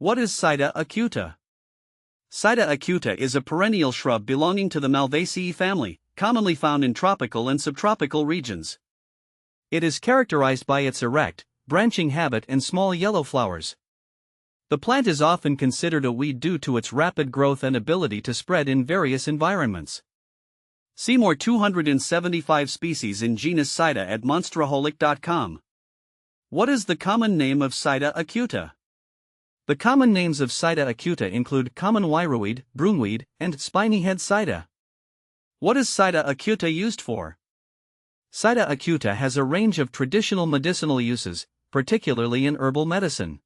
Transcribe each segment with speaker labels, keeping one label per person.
Speaker 1: What is Sida acuta? Sida acuta is a perennial shrub belonging to the Malvaceae family, commonly found in tropical and subtropical regions. It is characterized by its erect, branching habit and small yellow flowers. The plant is often considered a weed due to its rapid growth and ability to spread in various environments. See more 275 species in genus Sida at monsteraholic.com. What is the common name of Sida acuta? The common names of Sida acuta include common wireweed, broomweed, and spiny-head Sida. What is Sida acuta used for? Sida acuta has a range of traditional medicinal uses, particularly in herbal medicine.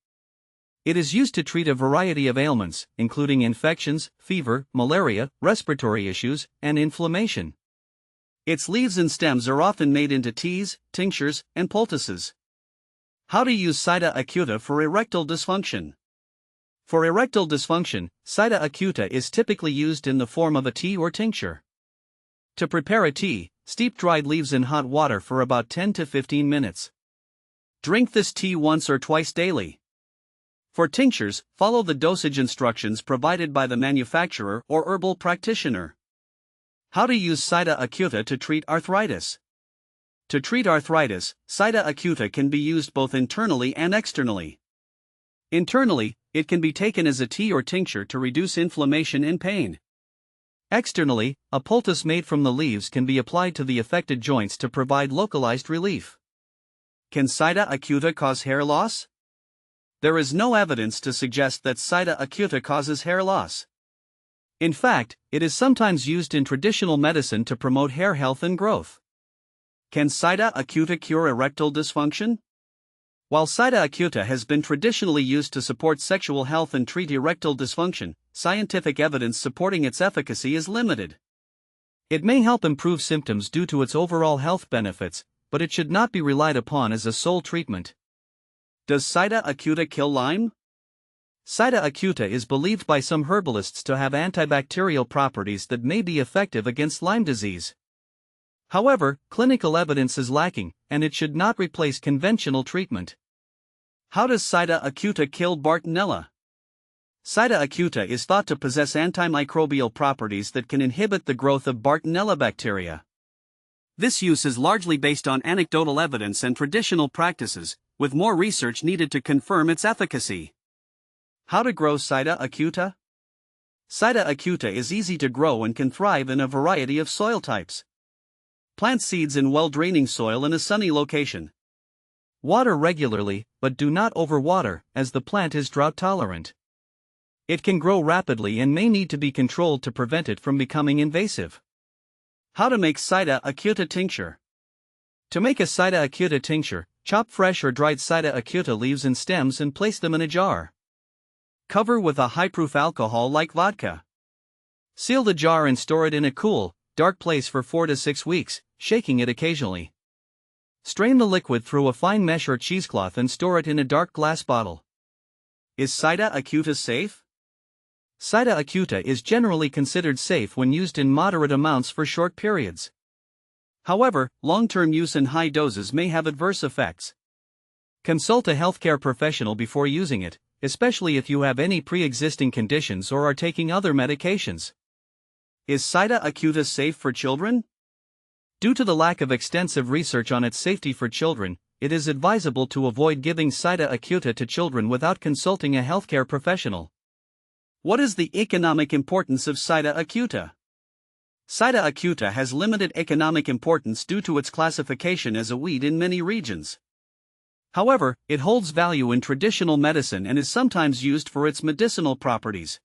Speaker 1: It is used to treat a variety of ailments, including infections, fever, malaria, respiratory issues, and inflammation. Its leaves and stems are often made into teas, tinctures, and poultices. How to use Sida acuta for erectile dysfunction? For erectile dysfunction, Sida acuta is typically used in the form of a tea or tincture. To prepare a tea, steep dried leaves in hot water for about 10 to 15 minutes. Drink this tea once or twice daily. For tinctures, follow the dosage instructions provided by the manufacturer or herbal practitioner. How to use Sida acuta to treat arthritis? To treat arthritis, Sida acuta can be used both internally and externally. Internally, it can be taken as a tea or tincture to reduce inflammation and pain. Externally, a poultice made from the leaves can be applied to the affected joints to provide localized relief. Can Sida acuta cause hair loss? There is no evidence to suggest that Sida acuta causes hair loss. In fact, it is sometimes used in traditional medicine to promote hair health and growth. Can Sida acuta cure erectile dysfunction? While Sida acuta has been traditionally used to support sexual health and treat erectile dysfunction, scientific evidence supporting its efficacy is limited. It may help improve symptoms due to its overall health benefits, but it should not be relied upon as a sole treatment. Does Sida acuta kill Lyme? Sida acuta is believed by some herbalists to have antibacterial properties that may be effective against Lyme disease. However, clinical evidence is lacking, and it should not replace conventional treatment. How does Sida acuta kill Bartonella? Sida acuta is thought to possess antimicrobial properties that can inhibit the growth of Bartonella bacteria. This use is largely based on anecdotal evidence and traditional practices, with more research needed to confirm its efficacy. How to grow Sida acuta? Sida acuta is easy to grow and can thrive in a variety of soil types. Plant seeds in well-draining soil in a sunny location. Water regularly, but do not overwater, as the plant is drought-tolerant. It can grow rapidly and may need to be controlled to prevent it from becoming invasive. How to make Sida acuta tincture? To make a Sida acuta tincture, chop fresh or dried Sida acuta leaves and stems and place them in a jar. Cover with a high-proof alcohol like vodka. Seal the jar and store it in a cool, dark place for 4 to 6 weeks, shaking it occasionally. Strain the liquid through a fine mesh or cheesecloth and store it in a dark glass bottle. Is Sida acuta safe? Sida acuta is generally considered safe when used in moderate amounts for short periods. However, long-term use in high doses may have adverse effects. Consult a healthcare professional before using it, especially if you have any pre-existing conditions or are taking other medications. Is Sida acuta safe for children? Due to the lack of extensive research on its safety for children, it is advisable to avoid giving Sida acuta to children without consulting a healthcare professional. What is the economic importance of Sida acuta? Sida acuta has limited economic importance due to its classification as a weed in many regions. However, it holds value in traditional medicine and is sometimes used for its medicinal properties.